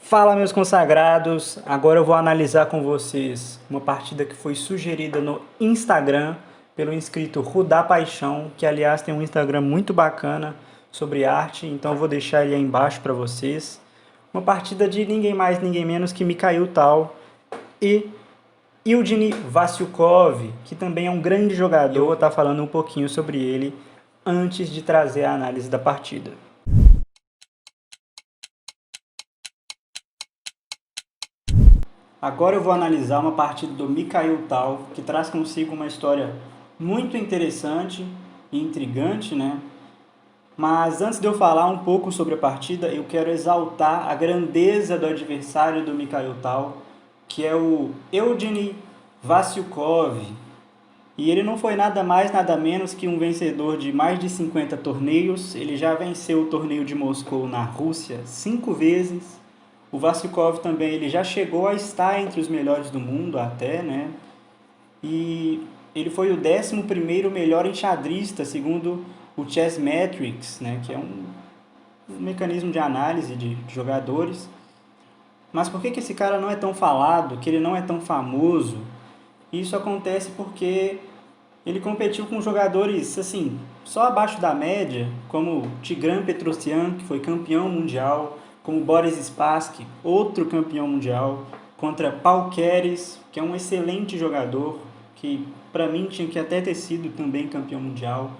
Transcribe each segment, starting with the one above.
Fala, meus consagrados! Agora eu vou analisar com vocês uma partida que foi sugerida no Instagram pelo inscrito Rudá Paixão, que aliás tem um Instagram muito bacana sobre arte, então eu vou deixar ele aí embaixo para vocês. Uma partida de ninguém mais, ninguém menos que Mikhail Tal e Eugeni Vasilkov, que também é um grande jogador. Eu vou estar falando um pouquinho sobre ele antes de trazer a análise da partida. Agora eu vou analisar uma partida do Mikhail Tal, que traz consigo uma história muito interessante e intrigante, né? Mas antes de eu falar um pouco sobre a partida, eu quero exaltar a grandeza do adversário do Mikhail Tal, que é o Eugeni Vasilkov. E ele não foi nada mais, nada menos que um vencedor de mais de 50 torneios. Ele já venceu o torneio de Moscou na Rússia 5 vezes. O Vasilkov também ele já chegou a estar entre os melhores do mundo até, né? E ele foi o 11º melhor enxadrista, segundo o Chessmetrics, né? Que é um mecanismo de análise de jogadores. Mas por que esse cara não é tão falado, que ele não é tão famoso? Isso acontece porque ele competiu com jogadores assim, só abaixo da média, como Tigran Petrosyan, que foi campeão mundial, como Boris Spassky, outro campeão mundial, contra Paul Keres, que é um excelente jogador, que para mim tinha que até ter sido também campeão mundial,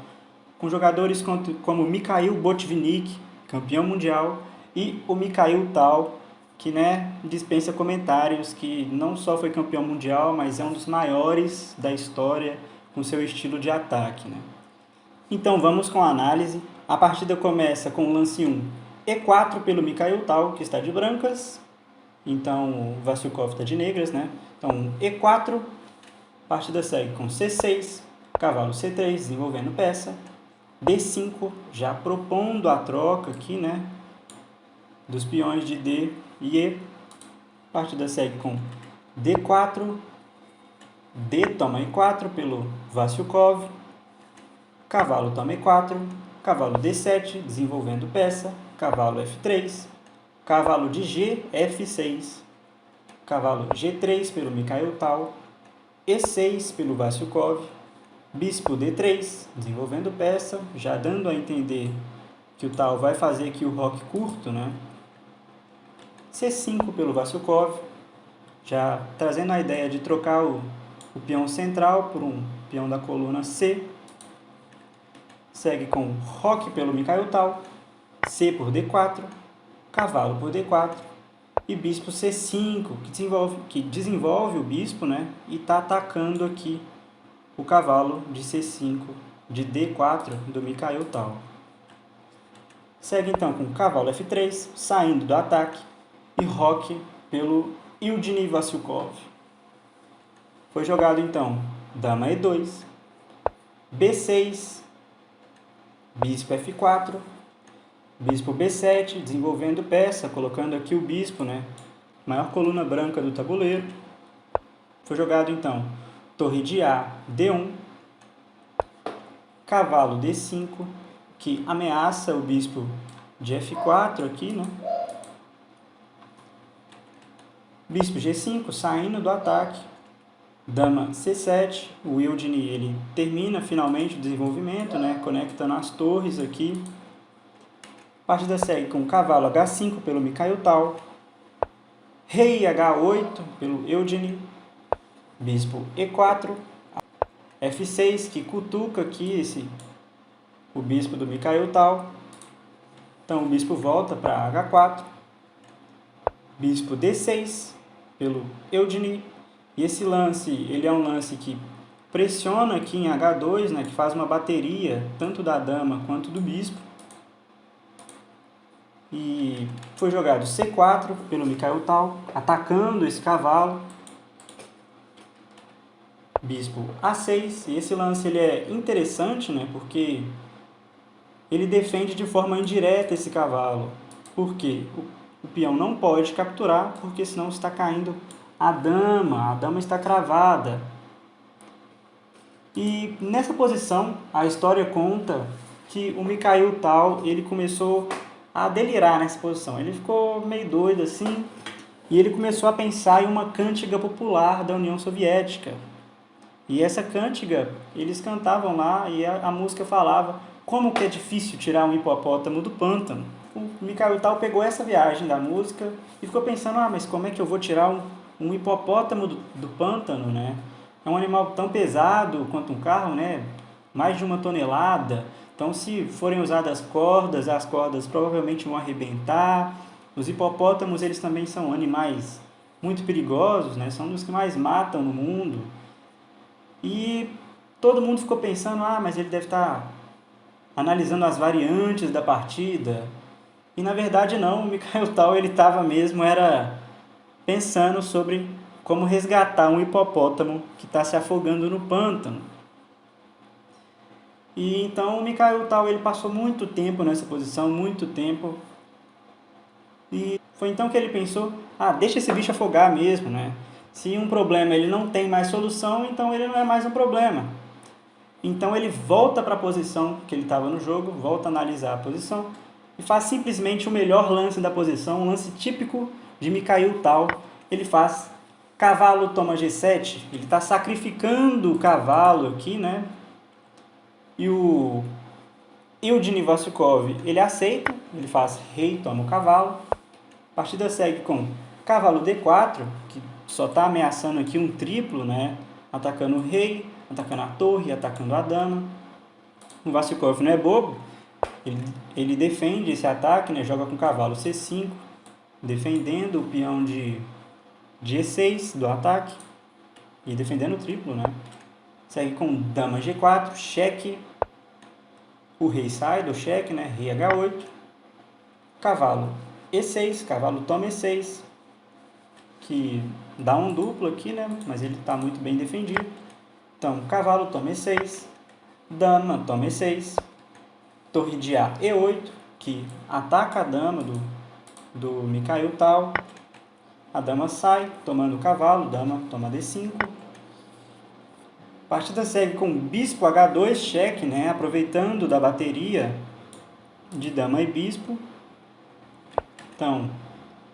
com jogadores como Mikhail Botvinnik, campeão mundial, e o Mikhail Tal, que dispensa comentários, que não só foi campeão mundial, mas é um dos maiores da história com seu estilo de ataque. Então vamos com a análise. A partida começa com o lance 1, E4 pelo Mikhail Tal, que está de brancas. Então o Vasilkov está de negras, Então E4, a partida segue com C6, cavalo C3, desenvolvendo peça. D5, já propondo a troca aqui, dos peões de D e E. A partida segue com D4, D toma E4 pelo Vasilkov, cavalo toma E4, cavalo D7, desenvolvendo peça, cavalo F3, cavalo de G, F6, cavalo G3 pelo Mikhail Tal, E6 pelo Vasilkov, bispo D3, desenvolvendo peça, já dando a entender que o Tal vai fazer aqui o roque curto, C5 pelo Vasilkov, já trazendo a ideia de trocar o peão central por um peão da coluna C. Segue com roque pelo Mikhail Tal, C por D4, cavalo por D4 e bispo C5, que desenvolve o bispo, e está atacando aqui o cavalo de C5, de D4 do Mikhail Tal. Segue então com cavalo F3, saindo do ataque, e roque pelo Eugeni Vasilkov. Foi jogado então dama E2, B6, bispo F4, bispo B7, desenvolvendo peça, colocando aqui o bispo, maior coluna branca do tabuleiro. Foi jogado então torre de A, D1, cavalo D5, que ameaça o bispo de F4 aqui, Bispo G5, saindo do ataque. Dama C7, o Eugeni ele termina finalmente o desenvolvimento, conectando as torres aqui. A partida segue com cavalo H5 pelo Mikhail Tal, rei H8 pelo Eugeni, bispo E4, F6, que cutuca aqui o bispo do Mikhail Tal. Então o bispo volta para H4, bispo D6 pelo Eugeni. E esse lance, ele é um lance que pressiona aqui em H2, que faz uma bateria tanto da dama quanto do bispo. E foi jogado C4 pelo Mikhail Tal, atacando esse cavalo. Bispo A6, e esse lance ele é interessante, porque ele defende de forma indireta esse cavalo. Por quê? O peão não pode capturar, porque senão está caindo a dama está cravada. E nessa posição, a história conta que o Mikhail Tal ele começou a delirar nessa posição. Ele ficou meio doido assim, e ele começou a pensar em uma cântiga popular da União Soviética. E essa cântiga, eles cantavam lá, e a música falava como que é difícil tirar um hipopótamo do pântano. O Mikhail Tal pegou essa viagem da música e ficou pensando, mas como é que eu vou tirar um hipopótamo do pântano, né? É um animal tão pesado quanto um carro, né? Mais de 1 tonelada. Então, se forem usadas cordas, as cordas provavelmente vão arrebentar. Os hipopótamos, eles também são animais muito perigosos, né? São dos que mais matam no mundo. E todo mundo ficou pensando, mas ele deve estar analisando as variantes da partida. E na verdade não, o Mikhail Tal ele estava mesmo pensando sobre como resgatar um hipopótamo que está se afogando no pântano. E então o Mikhail Tal ele passou muito tempo nessa posição, muito tempo. E foi então que ele pensou, deixa esse bicho afogar mesmo, né? Se um problema ele não tem mais solução, então ele não é mais um problema. Então ele volta para a posição que ele estava no jogo, volta a analisar a posição e faz simplesmente o melhor lance da posição, um lance típico de Mikhail Tal. Ele faz cavalo toma G7, ele está sacrificando o cavalo aqui, né? E o Eugene Vassilkov, ele aceita, ele faz rei toma o cavalo. A partida segue com cavalo D4, que só está ameaçando aqui um triplo, né? Atacando o rei, atacando a torre, atacando a dama. O Vassilkov não é bobo, ele defende esse ataque, né? Joga com o cavalo C5, defendendo o peão de E6 do ataque e defendendo o triplo, né? Segue com dama G4, cheque. O rei sai do cheque, né? Rei H8. Cavalo E6, cavalo toma E6, que dá um duplo aqui, né? Mas ele está muito bem defendido. Então, cavalo toma E6, dama toma E6, torre de A E8, que ataca a dama do Mikhail Tal. A dama sai, tomando o cavalo, dama toma D5. A partida segue com bispo H2, cheque, né? Aproveitando da bateria de dama e bispo. Então,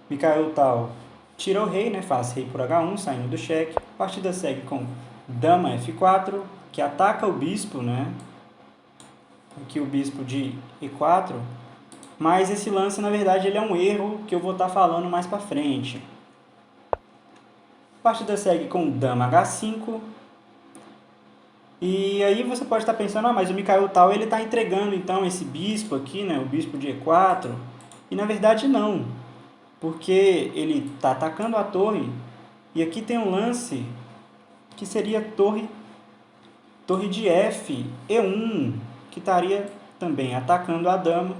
Mikhail Tal tira o rei, né? Faz rei por H1, saindo do cheque. A partida segue com dama F4, que ataca o bispo, né? Aqui o bispo de E4. Mas esse lance, na verdade, ele é um erro que eu vou estar falando mais para frente. A partida segue com dama H5. E aí você pode estar pensando, mas o Mikhail Tal ele está entregando então esse bispo aqui, né? O bispo de E4. E na verdade não, porque ele está atacando a torre. E aqui tem um lance que seria torre de F, E1, que estaria também atacando a dama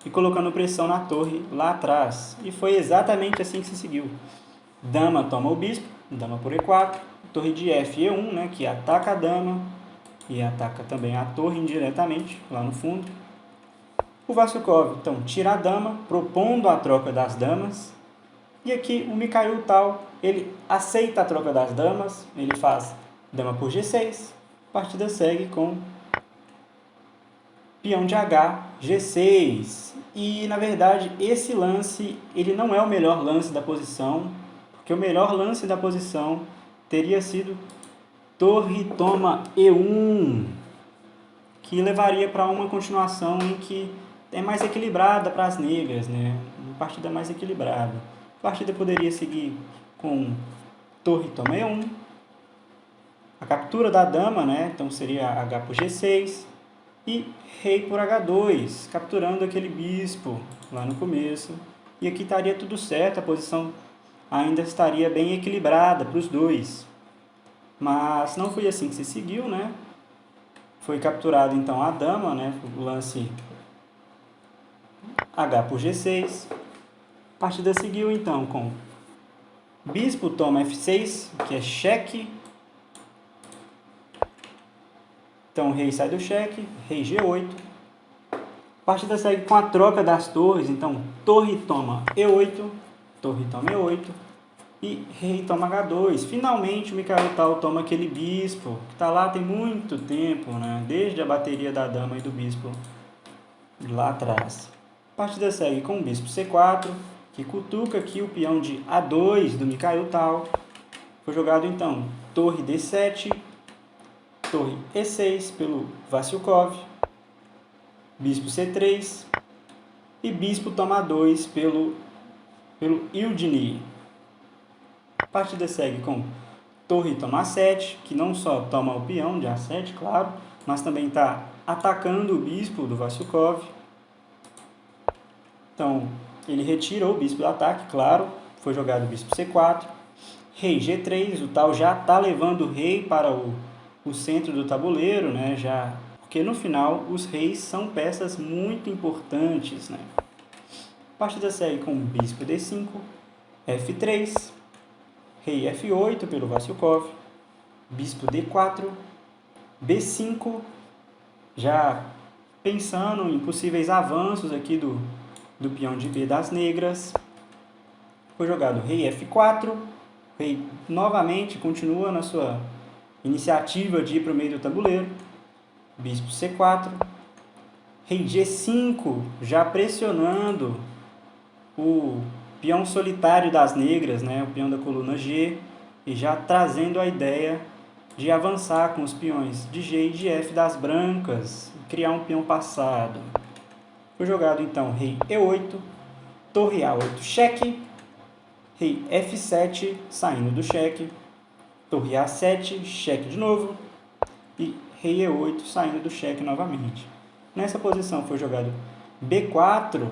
e colocando pressão na torre lá atrás. E foi exatamente assim que se seguiu. Dama toma o bispo, dama por E4, torre de F, E1, né, que ataca a dama e ataca também a torre indiretamente, lá no fundo. O Vassilkov, então, tira a dama, propondo a troca das damas. E aqui o Mikhail Tal, ele aceita a troca das damas, ele faz dama por G6. A partida segue com peão de H, G6. E, na verdade, esse lance, ele não é o melhor lance da posição, porque o melhor lance da posição teria sido torre toma E1, que levaria para uma continuação em que é mais equilibrada para as negras, né? Uma partida mais equilibrada. A partida poderia seguir com torre toma E1, a captura da dama, né? Então seria H por G6 e rei por H2, capturando aquele bispo lá no começo. E aqui estaria tudo certo, a posição ainda estaria bem equilibrada para os dois. Mas não foi assim que se seguiu, né? Foi capturado então a dama, né? O lance H por G6. A partida seguiu então com bispo toma F6, que é cheque. Então o rei sai do cheque, rei G8. A partida segue com a troca das torres, então torre toma E8, torre toma E8 e rei toma H2. Finalmente o Mikhail Tal toma aquele bispo, que está lá tem muito tempo, né? Desde a bateria da dama e do bispo lá atrás. A partida segue com o bispo C4, que cutuca aqui o peão de A2 do Mikhail Tal. Foi jogado então torre D7, torre E6 pelo Vassilkov, bispo C3 e bispo toma 2 pelo Yudny. A partida segue com torre toma A7, que não só toma o peão de A7, claro, mas também está atacando o bispo do Vassilkov. Então, ele retira o bispo do ataque, claro, foi jogado o bispo C4, rei G3, o Tal já está levando o rei para o centro do tabuleiro, né? Porque no final os reis são peças muito importantes, né? A partida segue com bispo D5, F3, rei F8 pelo Vassilkov, bispo D4, B5, já pensando em possíveis avanços aqui do peão de B das negras. Foi jogado rei F4, o rei novamente continua na sua iniciativa de ir para o meio do tabuleiro, bispo C4, rei G5, já pressionando o peão solitário das negras, né, o peão da coluna G, e já trazendo a ideia de avançar com os peões de G e de F das brancas, criar um peão passado. Foi jogado então rei E8, torre A8 cheque, rei F7 saindo do cheque, torre A7 cheque de novo e rei E8 saindo do cheque novamente. Nessa posição foi jogado B4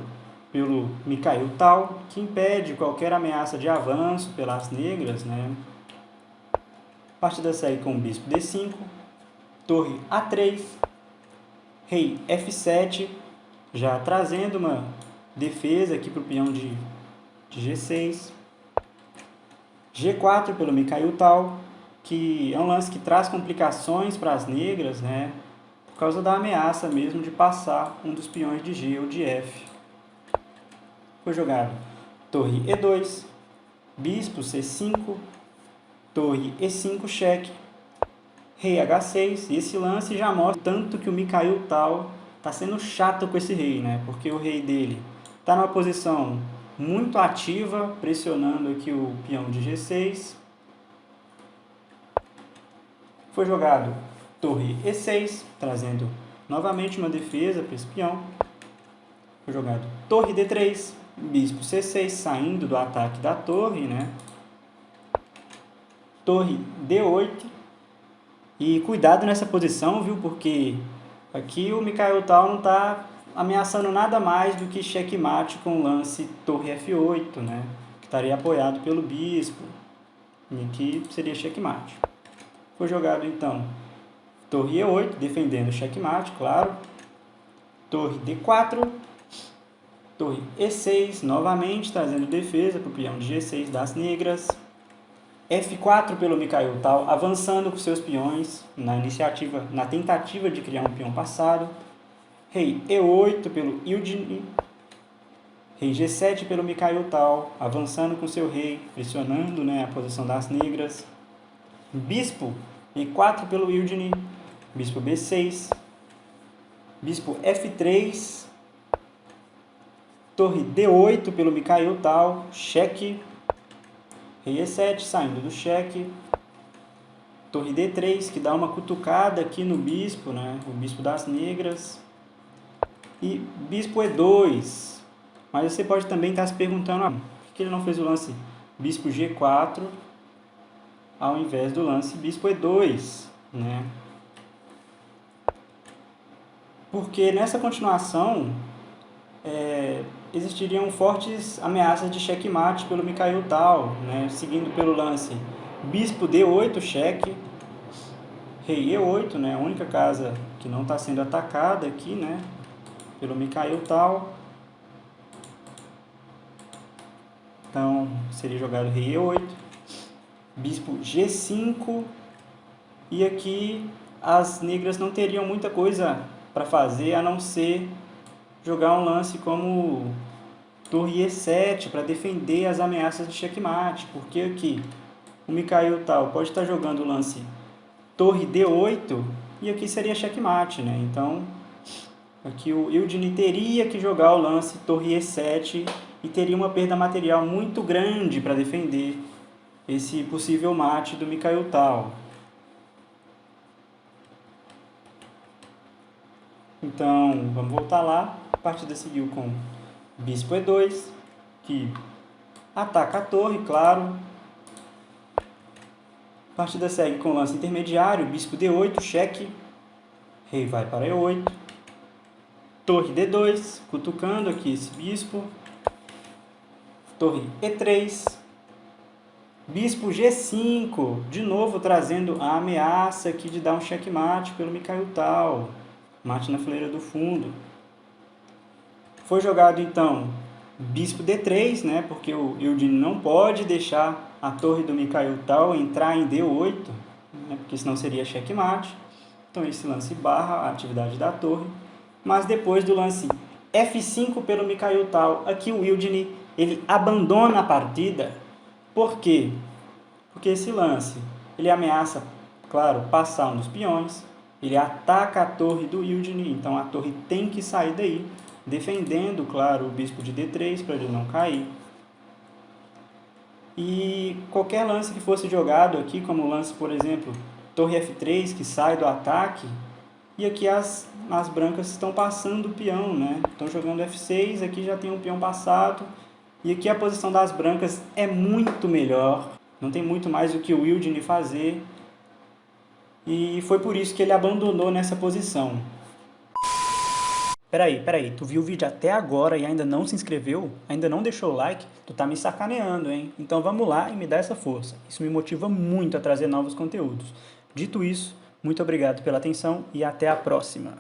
pelo Mikhail Tal, que impede qualquer ameaça de avanço pelas negras, né? A partida segue com o bispo D5, torre A3, rei F7, já trazendo uma defesa aqui para o peão de G6, G4 pelo Mikhail Tal, que é um lance que traz complicações para as negras, né? Por causa da ameaça mesmo de passar um dos peões de G ou de F. Foi jogado torre E2, bispo C5, torre E5 cheque, rei H6, e esse lance já mostra tanto que o Mikhail Tal está sendo chato com esse rei, né? Porque o rei dele está numa posição muito ativa, pressionando aqui o peão de G6. Foi jogado torre E6, trazendo novamente uma defesa para esse peão. Foi jogado torre D3, bispo C6, saindo do ataque da torre, né? Torre D8. E cuidado nessa posição, viu? Porque aqui o Mikhail Tal não está ameaçando nada mais do que checkmate com o lance torre F8, né? Que estaria apoiado pelo bispo. E aqui seria checkmate. Foi jogado então torre E8, defendendo o checkmate, claro. Torre D4. Torre E6, novamente trazendo defesa para o peão de G6 das negras. F4 pelo Mikhail Tal, avançando com seus peões na tentativa de criar um peão passado. Rei E8 pelo Yudny. Rei G7 pelo Mikhail Tal, avançando com seu rei, pressionando, né, a posição das negras. Bispo E4 pelo Yudny. Bispo B6. Bispo F3. Torre D8 pelo Mikhail Tal, cheque. Rei E7 saindo do cheque. Torre D3, que dá uma cutucada aqui no bispo, né? O bispo das negras. E bispo E2. Mas você pode também estar se perguntando, por que ele não fez o lance bispo G4 ao invés do lance bispo E2, né? Porque nessa continuação existiriam fortes ameaças de checkmate pelo Mikhail Tal, né? Seguindo pelo lance bispo D8 cheque, rei E8, né? A única casa que não está sendo atacada aqui, né? Pelo Mikhail Tal. Então seria jogado rei E8, bispo G5, e aqui as negras não teriam muita coisa para fazer a não ser jogar um lance como torre E7 para defender as ameaças de checkmate, porque aqui o Mikhail Tal pode estar jogando o lance torre D8 e aqui seria checkmate, né? Então Aqui o Eugene teria que jogar o lance torre E7 e teria uma perda material muito grande para defender esse possível mate do Mikhail Tal. Então, vamos voltar lá. A partida seguiu com bispo E2, que ataca a torre, claro. A partida segue com lance intermediário, bispo D8, cheque. Rei vai para E8. Torre D2, cutucando aqui esse bispo. Torre E3. Bispo G5, de novo trazendo a ameaça aqui de dar um checkmate pelo Mikhail Tal. Mate na fileira do fundo. Foi jogado então bispo D3, né, porque o Eugene não pode deixar a torre do Mikhail Tal entrar em D8, né, porque senão seria checkmate. Então esse lance barra a atividade da torre. Mas depois do lance F5 pelo Mikhail Tal, aqui o Eugene ele abandona a partida. Por quê? Porque esse lance ele ameaça, claro, passar um dos peões. Ele ataca a torre do Eugene, então a torre tem que sair daí, defendendo, claro, o bispo de D3 para ele não cair. E qualquer lance que fosse jogado aqui, como o lance, por exemplo, torre F3, que sai do ataque, e aqui as brancas estão passando o peão, né? Estão jogando F6, aqui já tem um peão passado, e aqui a posição das brancas é muito melhor, não tem muito mais o que o Eugene fazer, e foi por isso que ele abandonou nessa posição. Peraí, tu viu o vídeo até agora e ainda não se inscreveu? Ainda não deixou o like? Tu tá me sacaneando, hein? Então vamos lá e me dá essa força. Isso me motiva muito a trazer novos conteúdos. Dito isso, muito obrigado pela atenção e até a próxima.